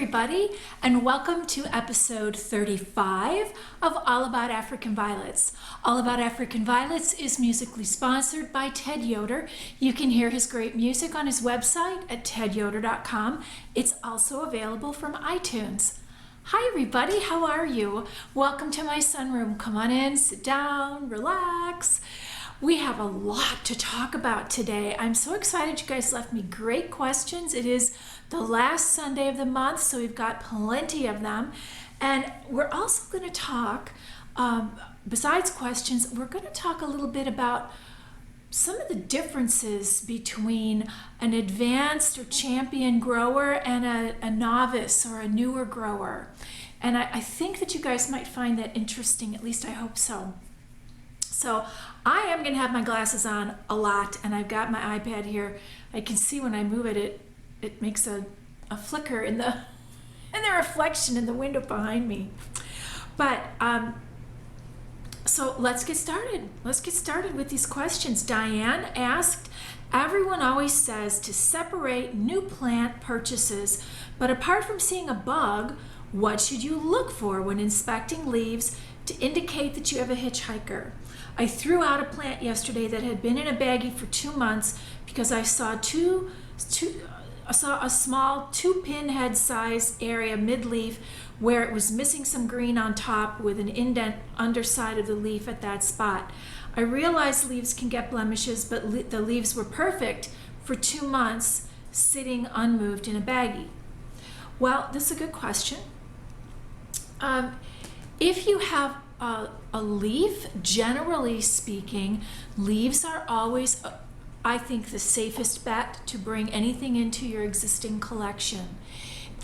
everybody, and welcome to episode 35 of All About African Violets. All About African Violets is musically sponsored by Ted Yoder. You can hear his great music on his website at tedyoder.com. It's also available from iTunes. Hi everybody, how are you? Welcome to my sunroom. Come on in, sit down, relax. We have a lot to talk about today. I'm so excited you guys left me great questions. It is the last Sunday of the month, so we've got plenty of them. And we're also going to talk, besides questions, we're going to talk a little bit about some of the differences between an advanced or champion grower and a novice or a newer grower. And I think that you guys might find that interesting, at least I hope so. So I am going to have my glasses on a lot, and I've got my iPad here. I can see when I move it, it makes a flicker in the reflection in the window behind me. But so let's get started. Let's get started with these questions. Diane asked, everyone always says to separate new plant purchases, but apart from seeing a bug, what should you look for when inspecting leaves to indicate that you have a hitchhiker? I threw out a plant yesterday that had been in a baggie for 2 months because I saw a small 2-pin head size area mid-leaf where it was missing some green on top with an indent underside of the leaf at that spot. I realized leaves can get blemishes, but the leaves were perfect for 2 months sitting unmoved in a baggie. Well, this is a good question. If you have a leaf, generally speaking, leaves are always, I think, the safest bet to bring anything into your existing collection.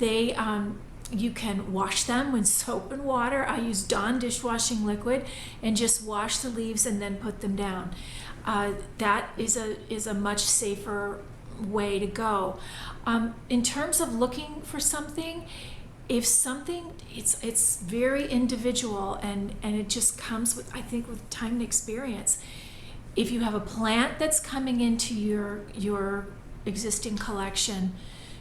You can wash them with soap and water. I use Dawn dishwashing liquid and just wash the leaves and then put them down. That is a much safer way to go. In terms of looking for something, if something, it's very individual and it just comes with, I think, with time and experience. If you have a plant that's coming into your existing collection,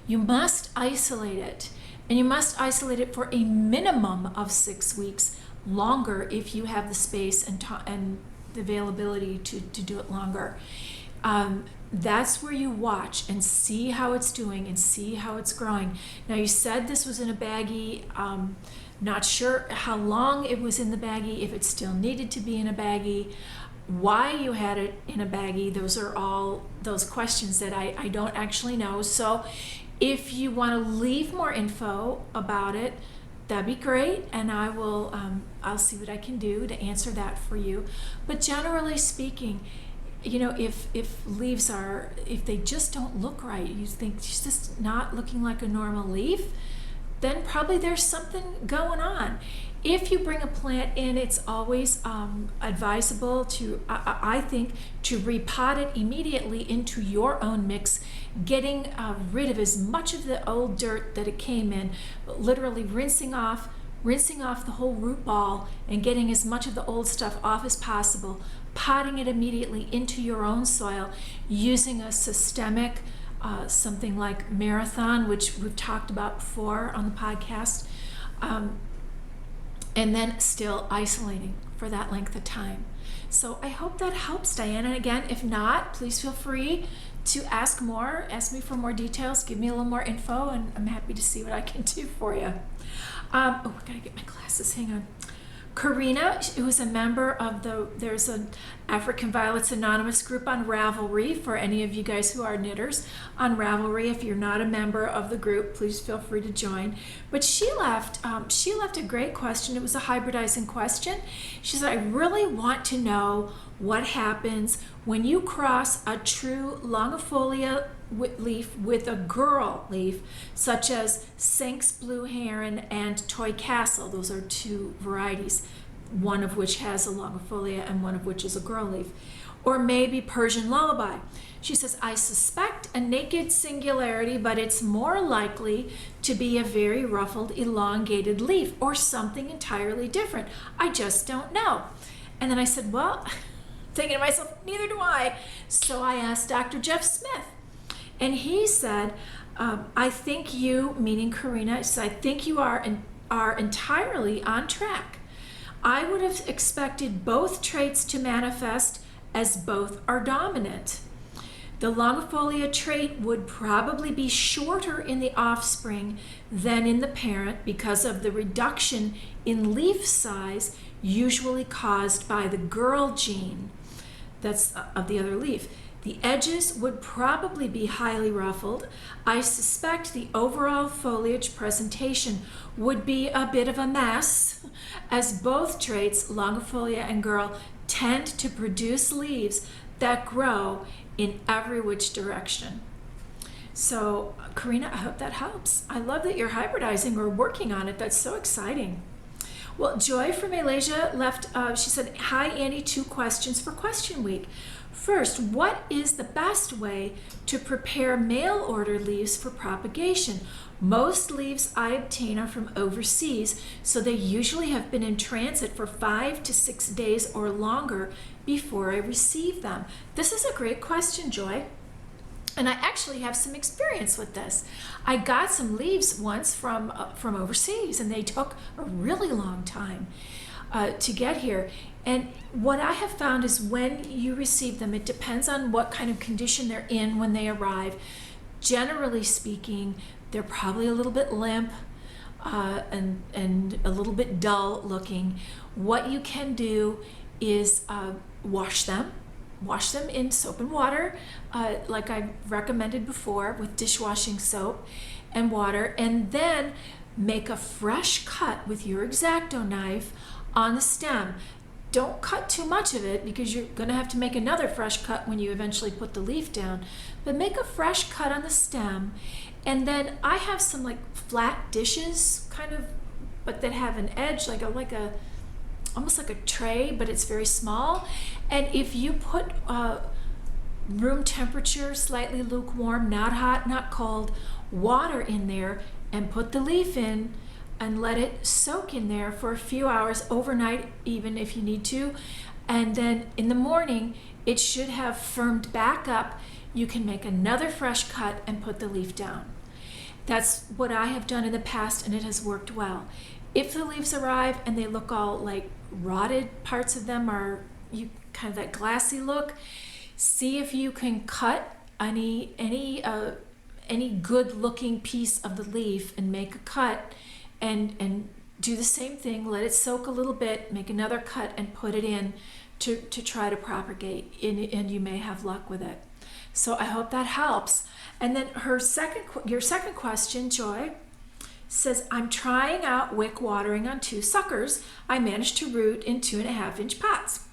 you must isolate it, and you must isolate it for a minimum of 6 weeks, longer if you have the space and the availability to do it longer. That's where you watch and see how it's doing and see how it's growing. Now, you said this was in a baggie. Not sure how long it was in the baggie, if it still needed to be in a baggie, why you had it in a baggie. Those are all those questions that I don't actually know. So if you want to leave more info about it, that'd be great, and I'll see what I can do to answer that for you. But generally speaking, you know, if leaves if they just don't look right, you think it's just not looking like a normal leaf, then probably there's something going on. If you bring a plant in, it's always advisable to, I think, to repot it immediately into your own mix, getting rid of as much of the old dirt that it came in, literally rinsing off the whole root ball and getting as much of the old stuff off as possible, potting it immediately into your own soil using a systemic, something like Marathon, which we've talked about before on the podcast, and then still isolating for that length of time. So I hope that helps, Diana. And again, if not, please feel free to ask me for more details, give me a little more info, and I'm happy to see what I can do for you. I gotta get my glasses, hang on. Karina, who is a member of there's an African Violets Anonymous group on Ravelry for any of you guys who are knitters on Ravelry. If you're not a member of the group, please feel free to join. But she left a great question. It was a hybridizing question. She said, I really want to know what happens when you cross a true longifolia leaf with a girl leaf, such as Sinks Blue Heron and Toy Castle. Those are 2 varieties, one of which has a longifolia and one of which is a girl leaf. Or maybe Persian Lullaby. She says, I suspect a naked singularity, but it's more likely to be a very ruffled, elongated leaf or something entirely different. I just don't know. And then I said, well, thinking to myself, neither do I. So I asked Dr. Jeff Smith. And he said, I think you, meaning Karina, says, I think you are entirely on track. I would have expected both traits to manifest as both are dominant. The longifolia trait would probably be shorter in the offspring than in the parent because of the reduction in leaf size usually caused by the girl gene that's of the other leaf. The edges would probably be highly ruffled. I suspect the overall foliage presentation would be a bit of a mess, as both traits, longifolia and girl, tend to produce leaves that grow in every which direction. So, Karina, I hope that helps. I love that you're hybridizing or working on it. That's so exciting. Well, Joy from Malaysia left, she said, hi, Annie, 2 questions for Question Week. First, what is the best way to prepare mail order leaves for propagation? Most leaves I obtain are from overseas, so they usually have been in transit for 5 to 6 days or longer before I receive them. This is a great question, Joy. And I actually have some experience with this. I got some leaves once from overseas, and they took a really long time to get here. And what I have found is when you receive them, it depends on what kind of condition they're in when they arrive. Generally speaking, they're probably a little bit limp and a little bit dull looking. What you can do is wash them in soap and water, like I recommended before, with dishwashing soap and water, and then make a fresh cut with your X-Acto knife on the stem. Don't cut too much of it because you're going to have to make another fresh cut when you eventually put the leaf down. But make a fresh cut on the stem, and then I have some like flat dishes, kind of, but that have an edge, like a almost like a tray, but it's very small. And if you put room temperature, slightly lukewarm, not hot, not cold, water in there, and put the leaf in and let it soak in there for a few hours, overnight even if you need to, and then in the morning it should have firmed back up. You can make another fresh cut and put the leaf down. That's what I have done in the past, and it has worked well. If the leaves arrive and they look all like rotted, parts of them are you kind of that glassy look, see if you can cut any good looking piece of the leaf and make a cut, and do the same thing. Let it soak a little bit, make another cut, and put it in to try to propagate, and you may have luck with it. So I hope that helps. And then your second question, Joy, says, I'm trying out wick watering on 2 suckers I managed to root in 2.5-inch pots.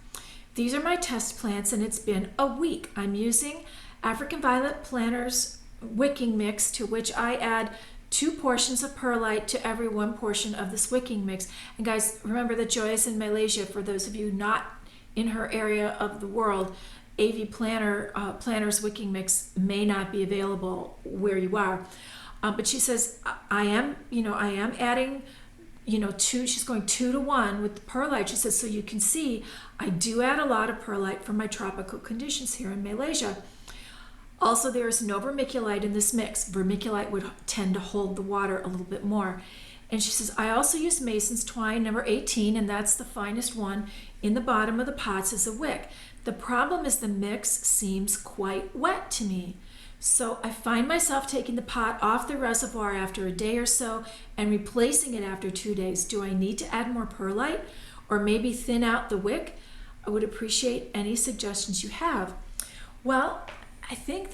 These are my test plants, and it's been a week. I'm using African Violet Planters wicking mix, to which I add 2 portions of perlite to every 1 portion of this wicking mix. And guys, remember that Joy is in Malaysia. For those of you not in her area of the world, AV Planters wicking mix may not be available where you are. But she says, I am adding, 2, she's going 2 to 1 with the perlite. She says, so you can see, I do add a lot of perlite for my tropical conditions here in Malaysia. Also, there is no vermiculite in this mix. Vermiculite would tend to hold the water a little bit more. And she says, I also use Mason's twine number 18, and that's the finest one, in the bottom of the pots as a wick. The problem is the mix seems quite wet to me. So I find myself taking the pot off the reservoir after a day or so and replacing it after 2 days. Do I need to add more perlite or maybe thin out the wick? I would appreciate any suggestions you have. Well, I think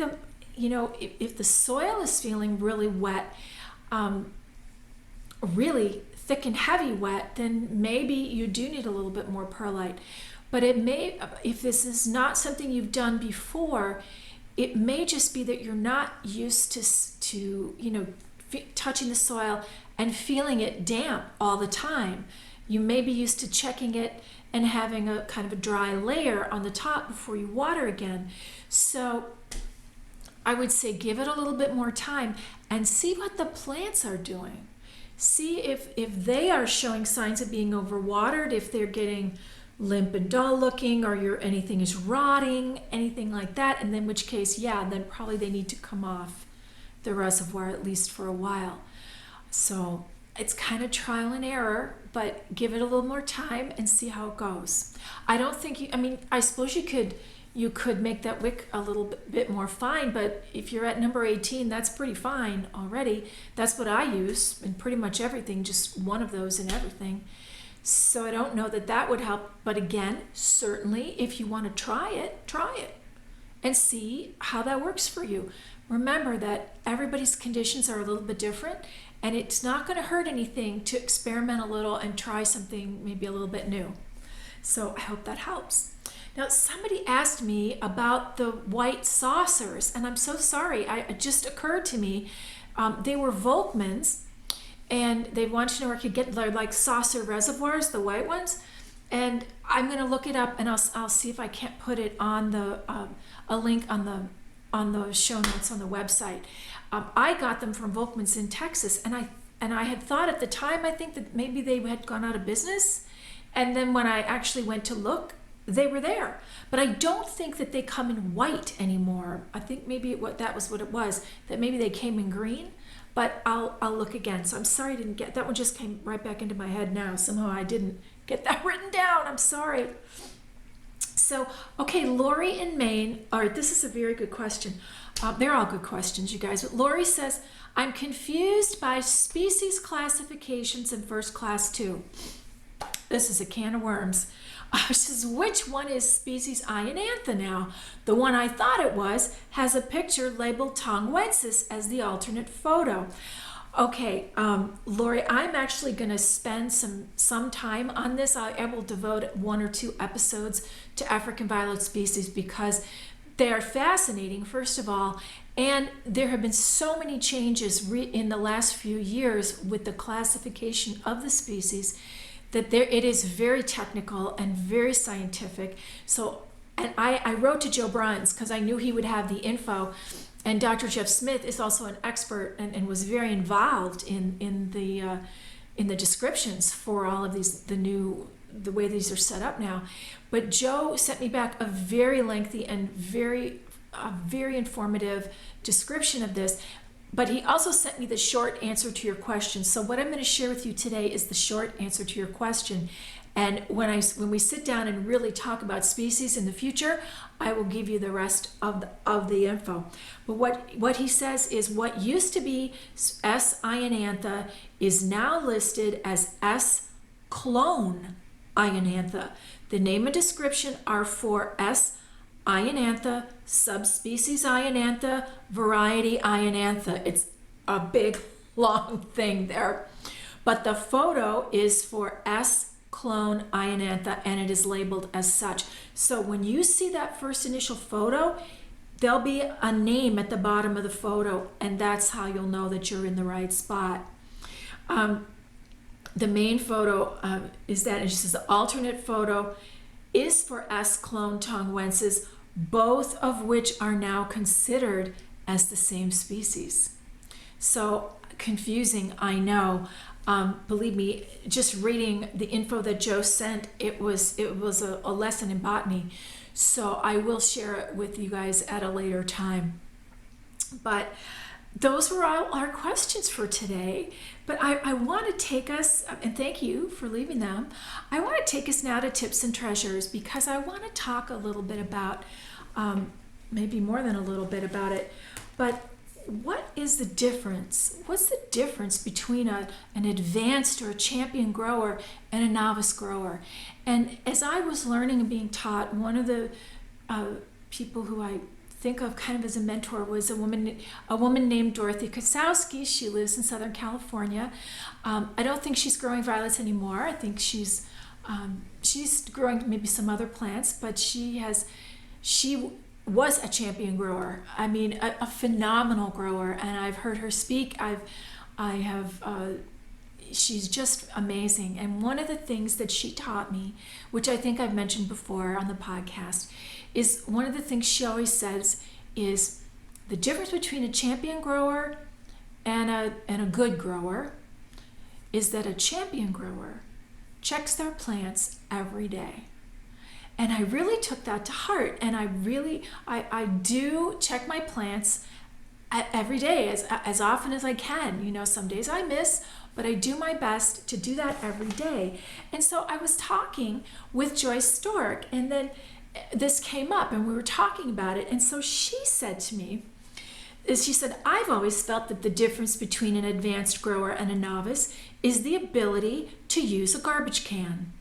if the soil is feeling really wet, really thick and heavy wet, then maybe you do need a little bit more perlite. But if this is not something you've done before, it may just be that you're not used to touching the soil and feeling it damp all the time. You may be used to checking it and having a kind of a dry layer on the top before you water again. So I would say give it a little bit more time and see what the plants are doing. See if they are showing signs of being overwatered, if they're getting limp and dull looking, or anything is rotting, anything like that, and in which case, then probably they need to come off the reservoir, at least for a while. So it's kind of trial and error, but give it a little more time and see how it goes. I don't think I suppose you could make that wick a little bit more fine, but if you're at number 18, that's pretty fine already. That's what I use in pretty much everything, just one of those in everything. So I don't know that would help, but again, certainly if you want to try it and see how that works for you. Remember that everybody's conditions are a little bit different, and it's not going to hurt anything to experiment a little and try something maybe a little bit new. So I hope that helps. Now, somebody asked me about the white saucers, and I'm so sorry. It just occurred to me. They were Volkmann's, and they wanted to know where I could get their like saucer reservoirs, the white ones. And I'm going to look it up, and I'll see if I can't put it on the a link on the show notes on the website. I got them from Volkmann's in Texas, and I had thought at the time, I think that maybe they had gone out of business. And then when I actually went to look, they were there. But I don't think that they come in white anymore. I think maybe that was what it was, that maybe they came in green. But I'll look again. So I'm sorry I didn't get that one. Just came right back into my head now. Somehow I didn't get that written down. I'm sorry. So, okay, Lori in Maine. All right, this is a very good question. They're all good questions, you guys. But Lori says, I'm confused by species classifications in First Class 2. This is a can of worms. She says, which one is species Ionantha now? The one I thought it was has a picture labeled Tongwensis as the alternate photo. Okay, Lori, I'm actually going to spend some time on this. I will devote 1 or 2 episodes to African violet species because they are fascinating, first of all, and there have been so many changes in the last few years with the classification of the species that it is very technical and very scientific. So, and I wrote to Joe Bruns because I knew he would have the info. And Dr. Jeff Smith is also an expert and was very involved in the descriptions for all of these, the way these are set up now. But Joe sent me back a very lengthy and very informative description of this. But he also sent me the short answer to your question. So what I'm going to share with you today is the short answer to your question. And when we sit down and really talk about species in the future, I will give you the rest of the info. But what he says is what used to be S. ionantha is now listed as S. clone ionantha. The name and description are for S. ionantha, subspecies ionantha, variety ionantha. It's a big, long thing there. But the photo is for S. clone ionantha, and it is labeled as such. So when you see that first initial photo, there'll be a name at the bottom of the photo, and that's how you'll know that you're in the right spot. The main photo is that, and she says the alternate photo is for S. clone tongwensis, both of which are now considered as the same species. So confusing, I know. Believe me, just reading the info that Joe sent, it was a lesson in botany. So I will share it with you guys at a later time. But those were all our questions for today. But I want to take us, and thank you for leaving them, I want to take us now to tips and treasures because I want to talk a little bit about, maybe more than a little bit about it, but what is the difference? What's the difference between an advanced or a champion grower and a novice grower? And as I was learning and being taught, one of the people who I think of kind of as a mentor was a woman named Dorothy Kosowski. She lives in Southern California. I don't think she's growing violets anymore. I think she's growing maybe some other plants, but she was a champion grower. I mean, a phenomenal grower, and I've heard her speak. She's just amazing. And one of the things that she taught me, which I think I've mentioned before on the podcast, is one of the things she always says is the difference between a champion grower and a good grower is that a champion grower checks their plants every day. And I really took that to heart, and I do check my plants every day, as often as I can. You know, some days I miss, but I do my best to do that every day. And so I was talking with Joyce Stork, and then this came up, and we were talking about it. And so she said to me, she said, I've always felt that the difference between an advanced grower and a novice is the ability to use a garbage can.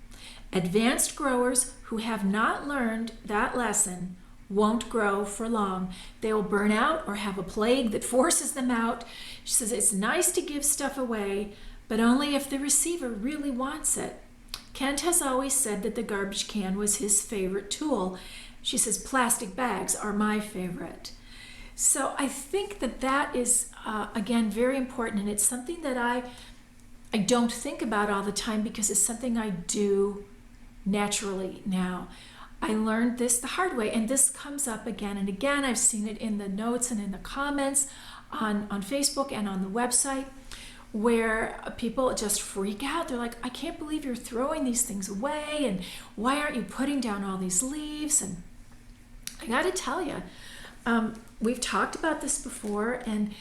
Advanced growers who have not learned that lesson won't grow for long. They will burn out or have a plague that forces them out. She says it's nice to give stuff away, but only if the receiver really wants it. Kent has always said that the garbage can was his favorite tool. She says plastic bags are my favorite. So I think that is, again, very important, and it's something that I don't think about all the time because it's something I do naturally now. I learned this the hard way, and this comes up again and again. I've seen it in the notes and in the comments on Facebook and on the website, where people just freak out. They're like, I can't believe you're throwing these things away, and why aren't you putting down all these leaves? And I got to tell you, we've talked about this before, and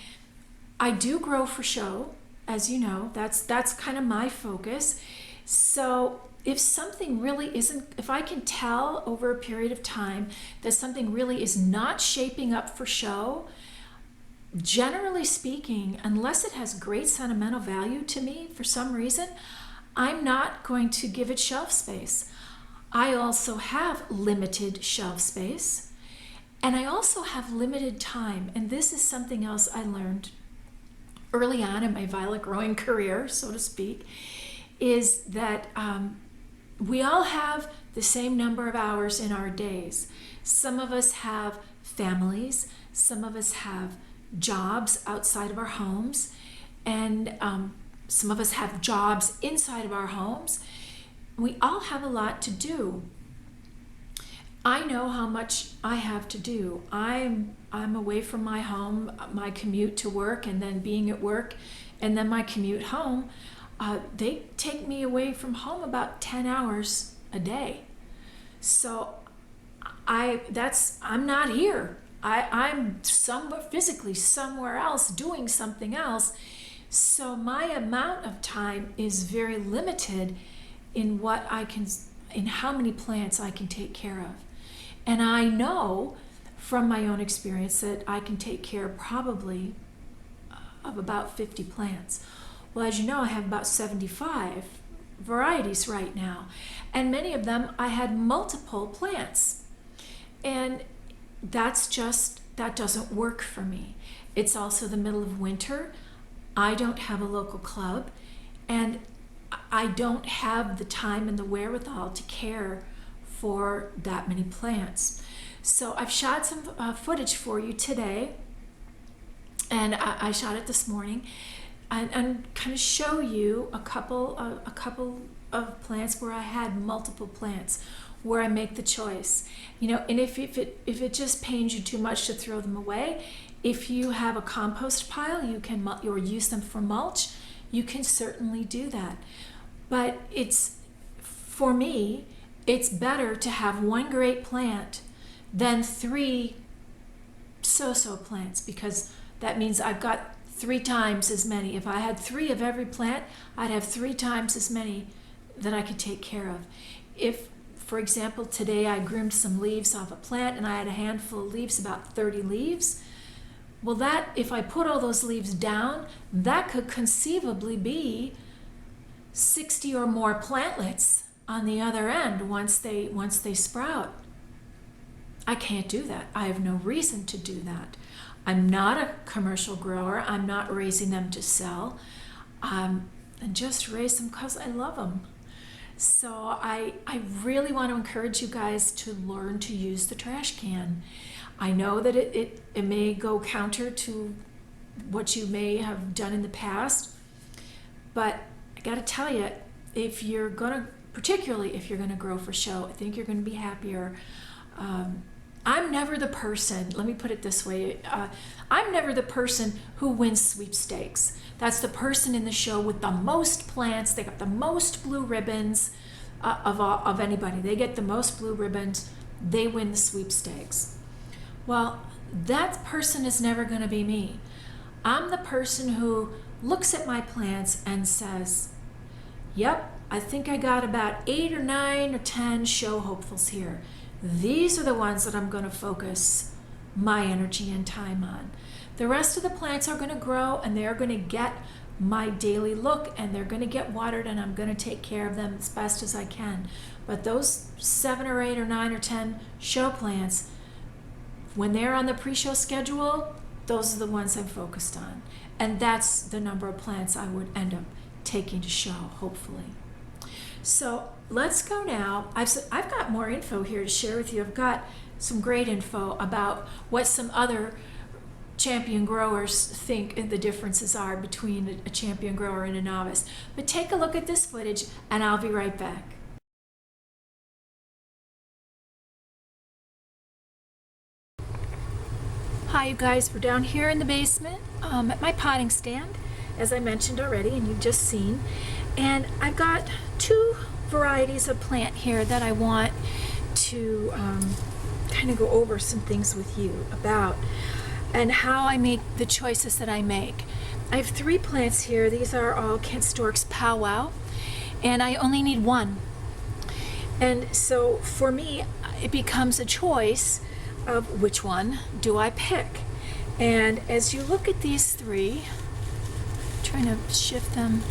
I do grow for show, as you know. That's kind of my focus. So if something really isn't, if I can tell over a period of time that something really is not shaping up for show, generally speaking, unless it has great sentimental value to me for some reason, I'm not going to give it shelf space. I also have limited shelf space, and I also have limited time. And this is something else I learned early on in my violet growing career, so to speak, is that we all have the same number of hours in our days. Some of us have families, some of us have jobs outside of our homes, and some of us have jobs inside of our homes. We all have a lot to do. I know how much I have to do. I'm away from my home, my commute to work, and then being at work, and then my commute home. They take me away from home about 10 hours a day. So I'm not here. I'm physically somewhere else doing something else. So my amount of time is very limited in in how many plants I can take care of. And I know from my own experience that I can take care probably of about 50 plants. Well, as you know, I have about 75 varieties right now, and many of them I had multiple plants. And that doesn't work for me. It's also the middle of winter. I don't have a local club, and I don't have the time and the wherewithal to care for that many plants. So I've shot some footage for you today, and I shot it this morning, and kind of show you a couple of plants where I had multiple plants, where I make the choice. You know, and if it just pains you too much to throw them away, if you have a compost pile, you can or use them for mulch, you can certainly do that. But for me, it's better to have one great plant than 3 so-so plants, because that means I've got 3 times as many. If I had 3 of every plant, I'd have 3 times as many that I could take care of. If, for example, today I groomed some leaves off a plant and I had a handful of leaves, about 30 leaves, well, that, if I put all those leaves down, that could conceivably be 60 or more plantlets on the other end once they sprout. I can't do that. I have no reason to do that. I'm not a commercial grower. I'm not raising them to sell. And just raise them because I love them. So I really want to encourage you guys to learn to use the trash can. I know that it may go counter to what you may have done in the past, but I got to tell you, particularly if you're going to grow for show, I think you're going to be happier. I'm never the person, let me put it this way, I'm never the person who wins sweepstakes. That's the person in the show with the most plants. They got the most blue ribbons of anybody. They get the most blue ribbons. They win the sweepstakes. Well, that person is never going to be me. I'm the person who looks at my plants and says, yep, I think I got about 8 or 9 or 10 show hopefuls here. These are the ones that I'm going to focus my energy and time on. The rest of the plants are going to grow and they're going to get my daily look and they're going to get watered and I'm going to take care of them as best as I can. But those 7 or 8 or 9 or 10 show plants, when they're on the pre-show schedule, those are the ones I'm focused on. And that's the number of plants I would end up taking to show, hopefully. So let's go now. I've got more info here to share with you. I've got some great info about what some other champion growers think the differences are between a champion grower and a novice. But take a look at this footage and I'll be right back. Hi you guys, we're down here in the basement at my potting stand, as I mentioned already and you've just seen. And I've got 2 varieties of plant here that I want to kind of go over some things with you about and how I make the choices that I make. I have 3 plants here. These are all Kent Stork's Powwow, and I only need 1. And so for me, it becomes a choice of which one do I pick. And as you look at these 3, I'm trying to shift them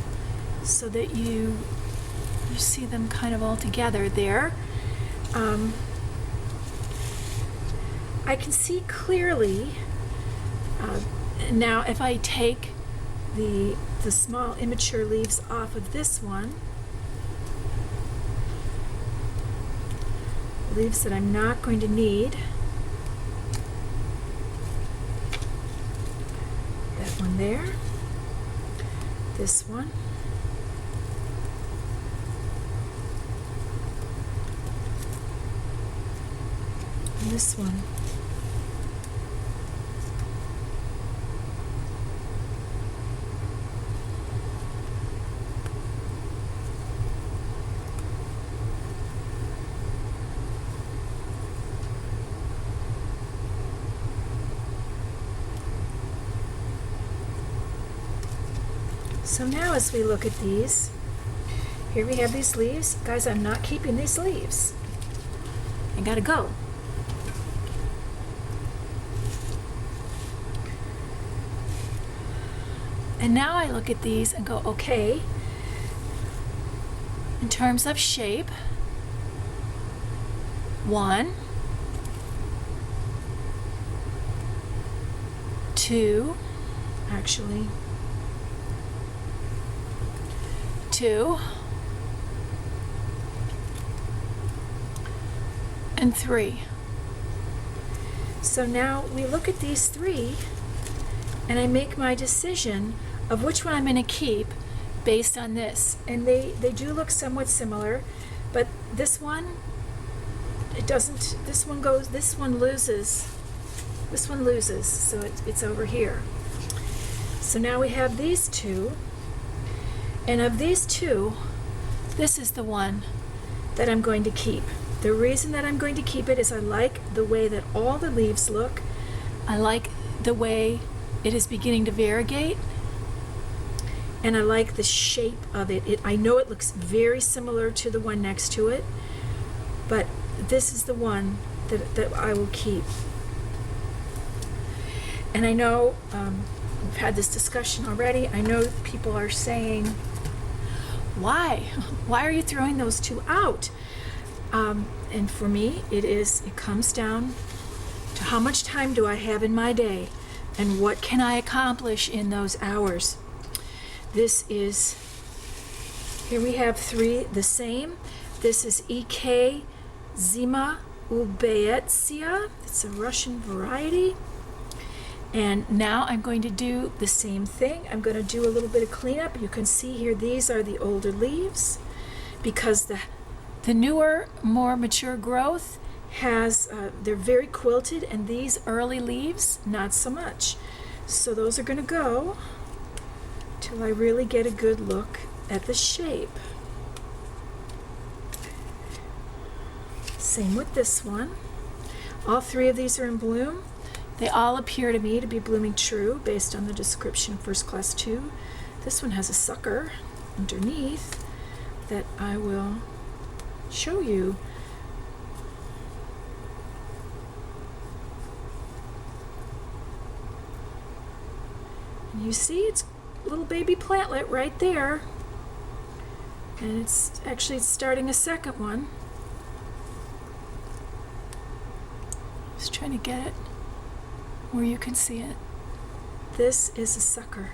so that you see them kind of all together there. I can see clearly now if I take the small immature leaves off of this one, leaves that I'm not going to need, that one there, this one, and this one. So now as we look at these, here we have these leaves. Guys, I'm not keeping these leaves. I gotta go. And now I look at these and go, okay, in terms of shape, 1, 2, actually, 2 and 3. So now we look at these 3 and I make my decision of which one I'm going to keep based on this. And they do look somewhat similar, but this one, it doesn't, this one loses, so it's over here. So now we have these 2. And of these 2, this is the one that I'm going to keep. The reason that I'm going to keep it is I like the way that all the leaves look. I like the way it is beginning to variegate. And I like the shape of it. I know it looks very similar to the one next to it, but this is the one that I will keep. And I know we've had this discussion already. I know people are saying, why are you throwing those 2 out? And for me, it comes down to how much time do I have in my day and what can I accomplish in those hours. This is, here we have 3 the same. This is EK Zima Ubeetsia. It's a Russian variety. And now I'm going to do the same thing. I'm going to do a little bit of cleanup. You can see here, these are the older leaves because the newer, more mature growth has, they're very quilted, and these early leaves, not so much. So those are going to go till I really get a good look at the shape. Same with this one. All 3 of these are in bloom. They all appear to me to be blooming true based on the description of First Class 2. This one has a sucker underneath that I will show you. And you see it's a little baby plantlet right there. And it's actually starting a second one. Just trying to get it where you can see it. This is a sucker.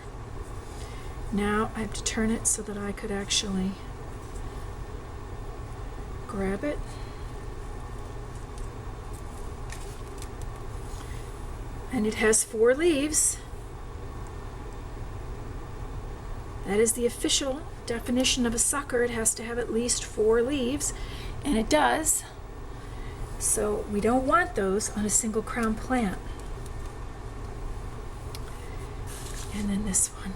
Now I have to turn it so that I could actually grab it. And it has 4 leaves. That is the official definition of a sucker. It has to have at least 4 leaves, and it does. So we don't want those on a single crown plant. And then this one.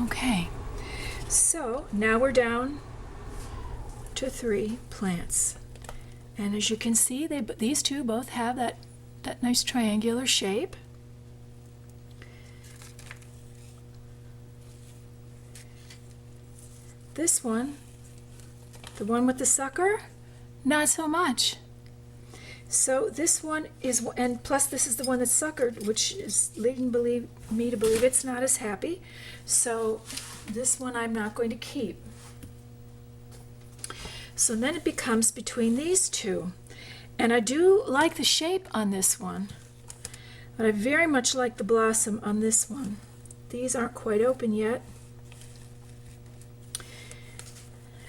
Okay, so now we're down to 3 plants. And as you can see, these two both have that nice triangular shape. This one, the one with the sucker, not so much. So this one is, and plus this is the one that's suckered, which is leading me to believe it's not as happy. So this one I'm not going to keep. So then it becomes between these two. And I do like the shape on this one, but I very much like the blossom on this one. These aren't quite open yet.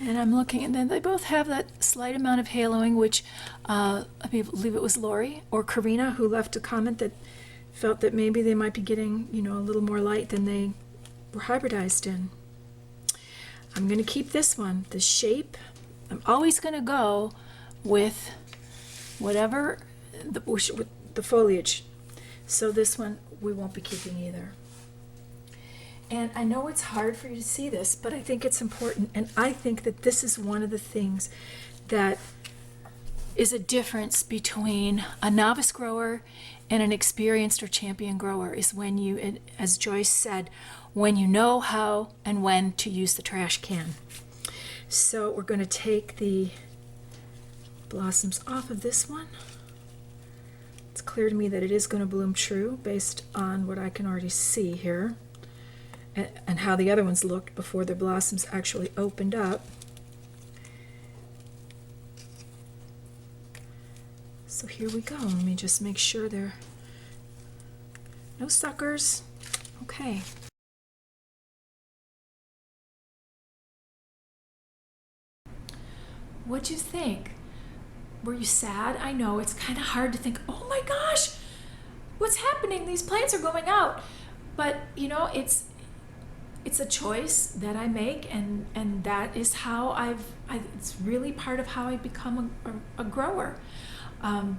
And I'm looking, and then they both have that slight amount of haloing, which I believe it was Lori or Karina who left a comment that felt that maybe they might be getting, a little more light than they were hybridized in. I'm going to keep this one. The shape, I'm always going to go with whatever with the foliage. So this one we won't be keeping either. And I know it's hard for you to see this, but I think it's important. And I think that this is one of the things that is a difference between a novice grower and an experienced or champion grower, is when you, as Joyce said, when you know how and when to use the trash can. So we're going to take the blossoms off of this one. It's clear to me that it is going to bloom true based on what I can already see here, and how the other ones looked before the blossoms actually opened up. So here we go. Let me just make sure there are no suckers. Okay. What'd you think? Were you sad? I know it's kind of hard to think, oh my gosh, what's happening? These plants are going out. But it's a choice that I make, and that is how it's really part of how I become a grower. I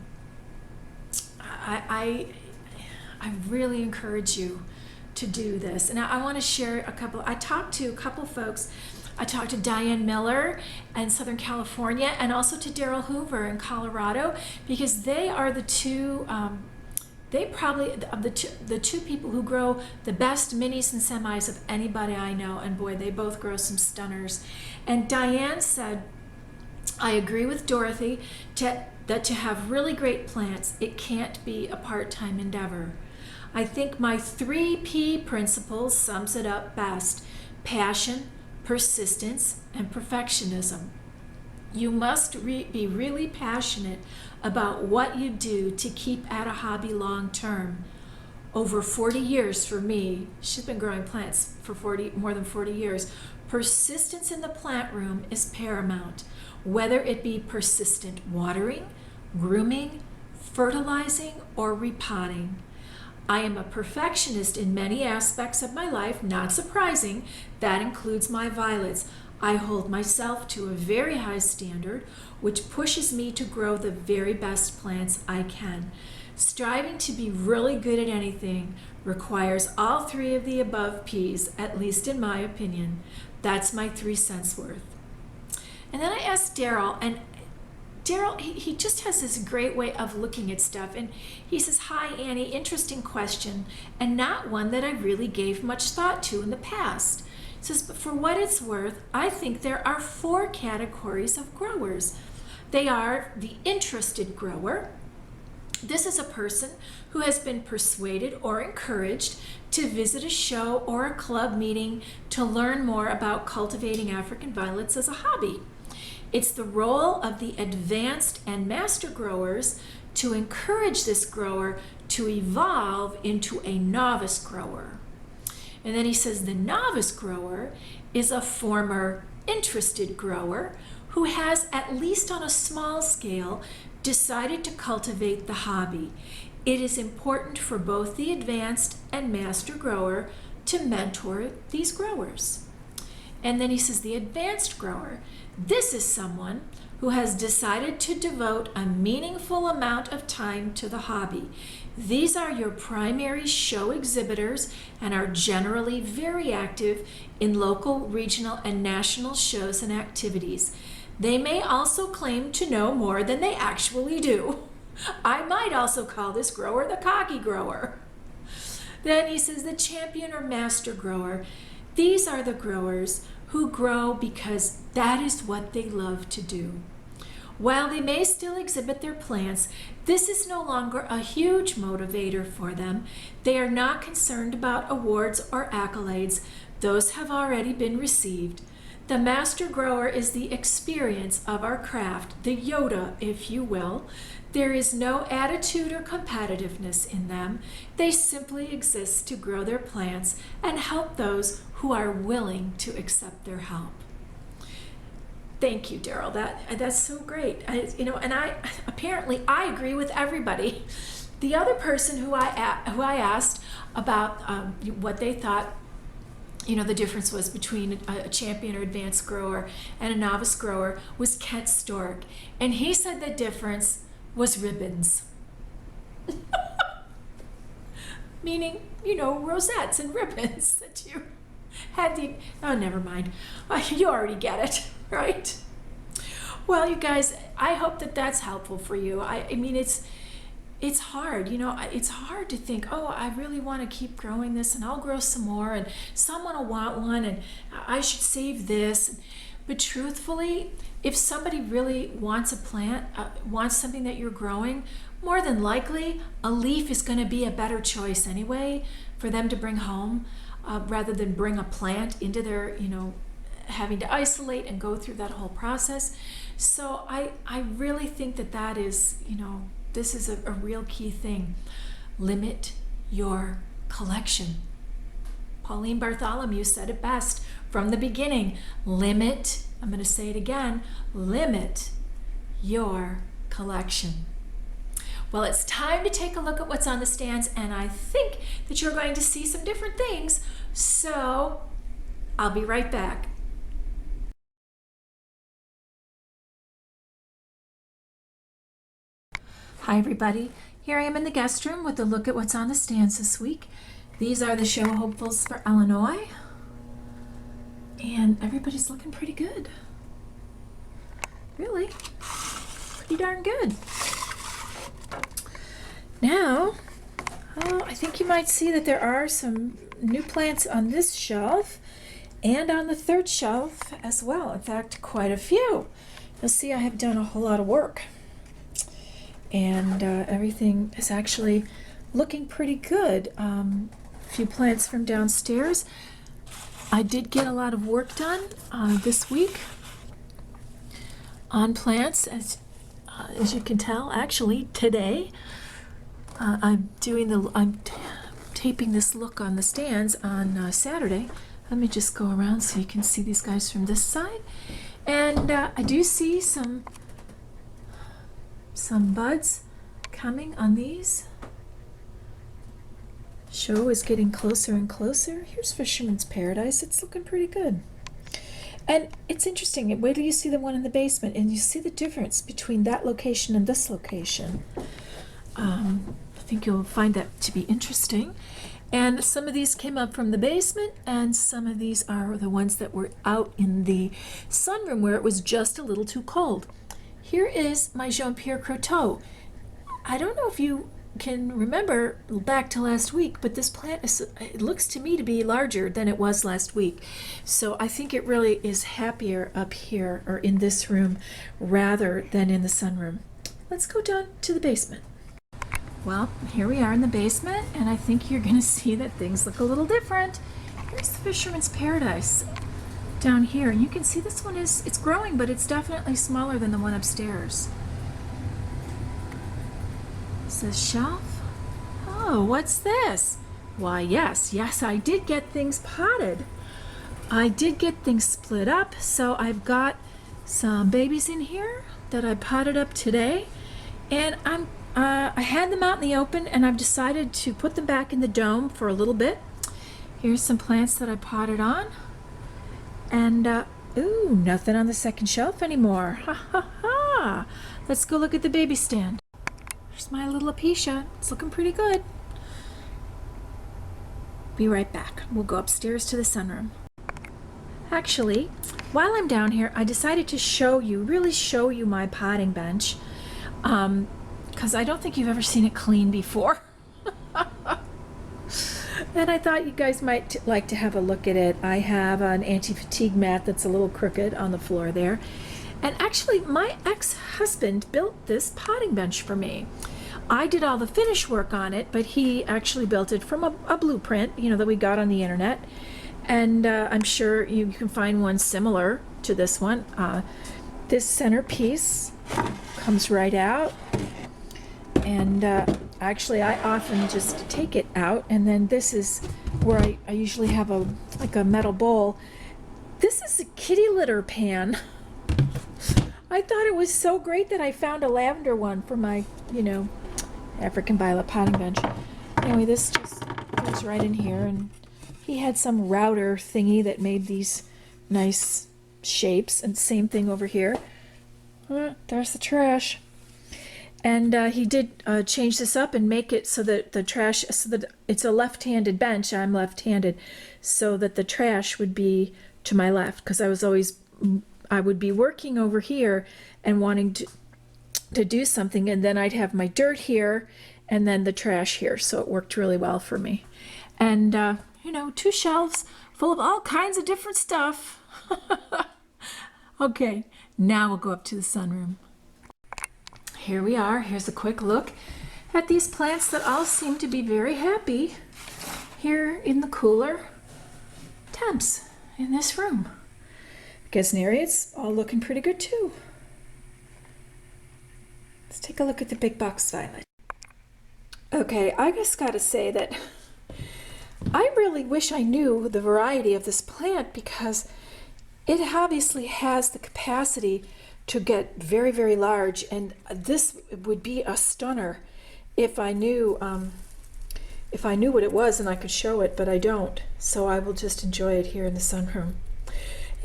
really encourage you to do this. And I want to share I talked to a couple folks. I talked to Diane Miller in Southern California, and also to Daryl Hoover in Colorado, because they are the two they probably, of the two people who grow the best minis and semis of anybody I know, and boy, they both grow some stunners. And Diane said, I agree with Dorothy that to have really great plants, it can't be a part-time endeavor. I think my 3P principle sums it up best: passion, persistence, and perfectionism. You must be really passionate about what you do to keep at a hobby long term. Over 40 years for me, she's been growing plants for more than 40 years. Persistence in the plant room is paramount, whether it be persistent watering, grooming, fertilizing, or repotting. I am a perfectionist in many aspects of my life, not surprising. That includes my violets. I hold myself to a very high standard, which pushes me to grow the very best plants I can. Striving to be really good at anything requires all three of the above P's, at least in my opinion. That's my 3 cents worth. And then I asked Daryl, and Daryl, he just has this great way of looking at stuff. And he says, "Hi, Annie, interesting question, and not one that I really gave much thought to in the past." He says, "But for what it's worth, I think there are 4 categories of growers. They are the interested grower. This is a person who has been persuaded or encouraged to visit a show or a club meeting to learn more about cultivating African violets as a hobby. It's the role of the advanced and master growers to encourage this grower to evolve into a novice grower." And then he says the novice grower is a former interested grower who has, at least on a small scale, decided to cultivate the hobby. It is important for both the advanced and master grower to mentor these growers. And then he says the advanced grower, this is someone who has decided to devote a meaningful amount of time to the hobby. These are your primary show exhibitors and are generally very active in local, regional, and national shows and activities. They may also claim to know more than they actually do. I might also call this grower the cocky grower. Then he says the champion or master grower. These are the growers who grow because that is what they love to do. While they may still exhibit their plants, this is no longer a huge motivator for them. They are not concerned about awards or accolades. Those have already been received. The master grower is the experience of our craft, the Yoda, if you will. There is no attitude or competitiveness in them. They simply exist to grow their plants and help those who are willing to accept their help. Thank you, Daryl. That's so great. And I apparently I agree with everybody. The other person who I asked about what they thought, the difference was between a champion or advanced grower and a novice grower was Kent Stork, and he said the difference was ribbons. Meaning, rosettes and ribbons that you had oh, never mind. You already get it, right? Well, you guys, I hope that that's helpful for you. I mean, it's hard, it's hard to think, oh, I really want to keep growing this and I'll grow some more and someone will want one and I should save this. But truthfully, if somebody really wants a plant, wants something that you're growing, more than likely a leaf is going to be a better choice anyway for them to bring home rather than bring a plant into their, having to isolate and go through that whole process. So I really think that is, this is a real key thing. Limit your collection. Pauline Bartholomew said it best from the beginning. Limit, I'm going to say it again, limit your collection. Well, it's time to take a look at what's on the stands, and I think that you're going to see some different things. So I'll be right back. Hi everybody, here I am in the guest room with a look at what's on the stands this week. These are the show hopefuls for Illinois, and everybody's looking pretty good. Really, pretty darn good. Now, I think you might see that there are some new plants on this shelf and on the third shelf as well. In fact, quite a few. You'll see I have done a whole lot of work. And everything is actually looking pretty good. A few plants from downstairs. I did get a lot of work done this week on plants, as you can tell. Actually, today I'm taping this look on the stands on Saturday. Let me just go around so you can see these guys from this side. And I do see some buds coming on these. Show is getting closer and closer. Here's Fisherman's Paradise. It's looking pretty good. And it's interesting. Wait till you see the one in the basement and you see the difference between that location and this location. think you'll find that to be interesting. And some of these came up from the basement, and some of these are the ones that were out in the sunroom where it was just a little too cold. Here is my Jean-Pierre Croteau. I don't know if you can remember back to last week, but this plant it looks to me to be larger than it was last week. So I think it really is happier up here or in this room rather than in the sunroom. Let's go down to the basement. Well, here we are in the basement, and I think you're going to see that things look a little different. Here's the Fisherman's Paradise down here. And you can see this one it's growing, but it's definitely smaller than the one upstairs. It says shelf. Oh, what's this? Why, yes, I did get things potted. I did get things split up, so I've got some babies in here that I potted up today, and I had them out in the open, and I've decided to put them back in the dome for a little bit. Here's some plants that I potted on. And, ooh, nothing on the second shelf anymore. Ha ha ha! Let's go look at the baby stand. There's my little Apicia. It's looking pretty good. Be right back. We'll go upstairs to the sunroom. Actually, while I'm down here, I decided to really show you my potting bench. Because I don't think you've ever seen it clean before. And I thought you guys might like to have a look at it. I have an anti-fatigue mat that's a little crooked on the floor there. And actually, my ex-husband built this potting bench for me. I did all the finish work on it, but he actually built it from a blueprint, that we got on the internet. And I'm sure you can find one similar to this one. This centerpiece comes right out. And actually, I often just take it out, and then this is where I usually have a metal bowl. This is a kitty litter pan. I thought it was so great that I found a lavender one for my, African violet potting bench. Anyway, this just goes right in here, and he had some router thingy that made these nice shapes, and same thing over here. There's the trash. And he did change this up and make it so that it's a left-handed bench. I'm left-handed, so that the trash would be to my left, because I would be working over here and wanting to do something, and then I'd have my dirt here and then the trash here. So it worked really well for me. And 2 shelves full of all kinds of different stuff. Okay, now we'll go up to the sunroom. Here we are. Here's a quick look at these plants that all seem to be very happy here in the cooler temps in this room. Gesneria's all looking pretty good too. Let's take a look at the big box violet. Okay, I just gotta say that I really wish I knew the variety of this plant, because it obviously has the capacity to get very, very large, and this would be a stunner if I knew what it was and I could show it, but I don't. So I will just enjoy it here in the sunroom.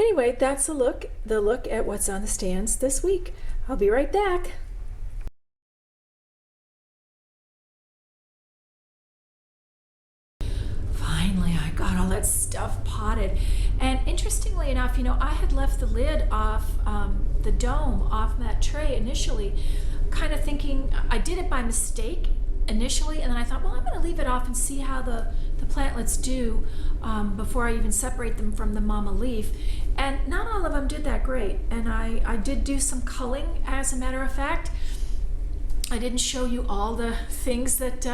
Anyway, that's the look at what's on the stands this week. I'll be right back. Finally, I got all that stuff potted. And interestingly enough, I had left the lid off the dome off that tray initially, kind of thinking I did it by mistake initially, and then I thought, well, I'm going to leave it off and see how the plantlets do before I even separate them from the mama leaf. And not all of them did that great, and I did do some culling, as a matter of fact. I didn't show you all the things that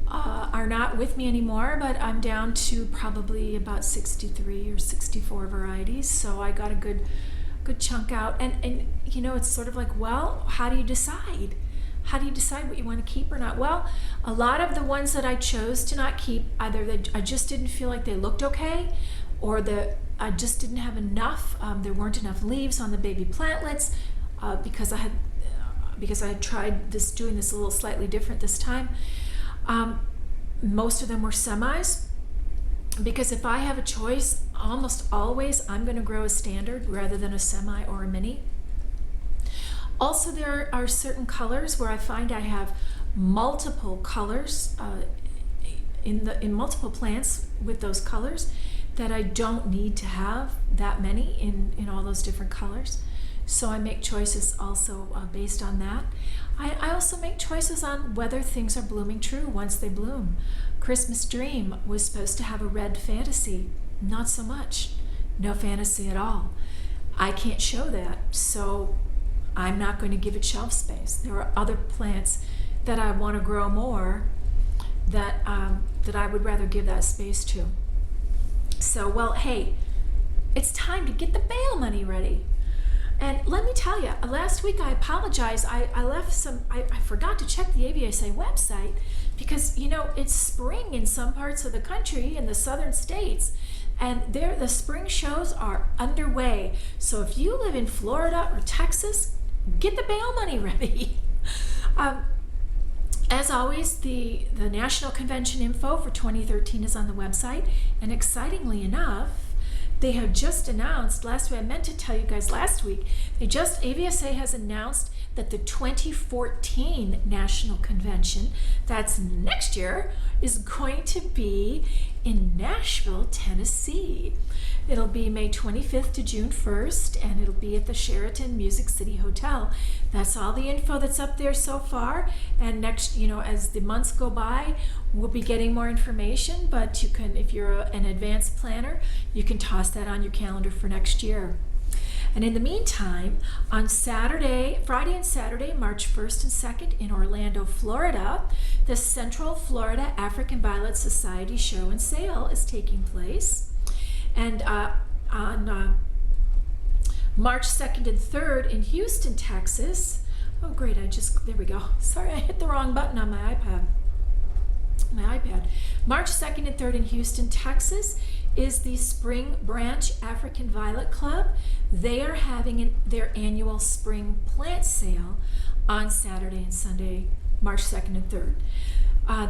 are not with me anymore, but I'm down to probably about 63 or 64 varieties, so I got a good chunk out. And it's sort of like, well, how do you decide? How do you decide what you want to keep or not? Well, a lot of the ones that I chose to not keep, either I just didn't feel like they looked okay, or I just didn't have enough. There weren't enough leaves on the baby plantlets because I had tried doing this a little slightly different this time. Most of them were semis, because if I have a choice, almost always I'm going to grow a standard rather than a semi or a mini. Also, there are certain colors where I find I have multiple colors in multiple plants with those colors, that I don't need to have that many in all those different colors. So I make choices also based on that. I also make choices on whether things are blooming true once they bloom. Christmas Dream was supposed to have a red fantasy. Not so much. No fantasy at all. I can't show that, so I'm not going to give it shelf space. There are other plants that I want to grow more that I would rather give that space to. So, well, hey, it's time to get the bail money ready. And let me tell you, last week I apologize. I left some, I forgot to check the AVSA website because, you know, it's spring in some parts of the country in the southern states, and the spring shows are underway. So if you live in Florida or Texas, get the bail money ready. As always, the National Convention info for 2013 is on the website, and excitingly enough, they have just announced, last week, I meant to tell you guys last week, AVSA has announced that the 2014 National Convention, that's next year, is going to be in Nashville, Tennessee. It'll be May 25th to June 1st, and it'll be at the Sheraton Music City Hotel. That's all the info that's up there so far, and next, you know, as the months go by, we'll be getting more information, but you can, if you're an advanced planner, you can toss that on your calendar for next year. And in the meantime, on Friday and Saturday, March 1st and 2nd in Orlando, Florida, the Central Florida African Violet Society Show and Sale is taking place. And on March 2nd and 3rd in Houston, Texas, oh great, there we go. Sorry, I hit the wrong button on my iPad. March 2nd and 3rd in Houston, Texas is the Spring Branch African Violet Club. They are having their annual spring plant sale on Saturday and Sunday, March 2nd and 3rd.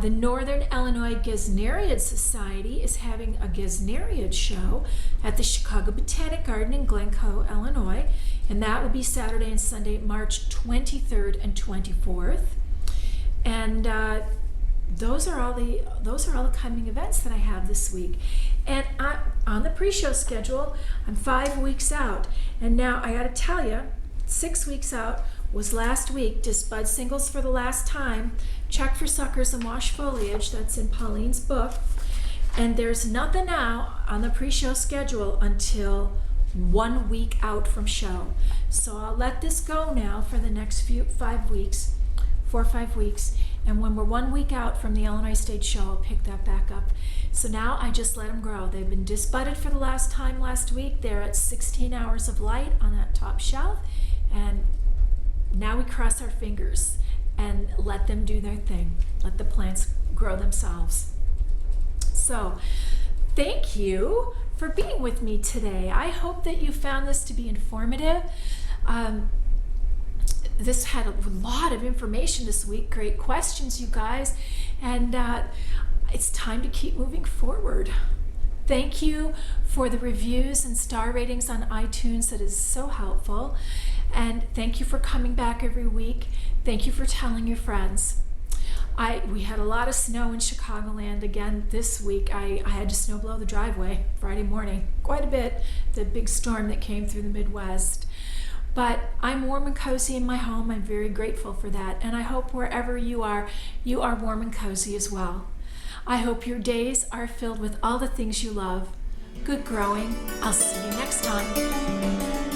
The Northern Illinois Gesneriad Society is having a Gesneriad show at the Chicago Botanic Garden in Glencoe, Illinois, and that will be Saturday and Sunday, March 23rd and 24th. And those are all the coming events that I have this week. And on the pre-show schedule, I'm 5 weeks out. And now I got to tell you, 6 weeks out was last week. Just bud singles for the last time. Check for suckers and wash foliage. That's in Pauline's book. And there's nothing now on the pre-show schedule until 1 week out from show. So I'll let this go now for the next 5 weeks, 4 or 5 weeks. And when we're 1 week out from the Illinois State Show, I'll pick that back up. So now I just let them grow. They've been disbudded for the last week. They're at 16 hours of light on that top shelf. And now we cross our fingers and let them do their thing. Let the plants grow themselves. So thank you for being with me today. I hope that you found this to be informative. This had a lot of information this week. Great questions, you guys. And it's time to keep moving forward. Thank you for the reviews and star ratings on iTunes. That is so helpful. And thank you for coming back every week. Thank you for telling your friends. We had a lot of snow in Chicagoland again this week. I had to snow blow the driveway Friday morning, quite a bit, the big storm that came through the Midwest. But I'm warm and cozy in my home. I'm very grateful for that. And I hope wherever you are warm and cozy as well. I hope your days are filled with all the things you love. Good growing. I'll see you next time.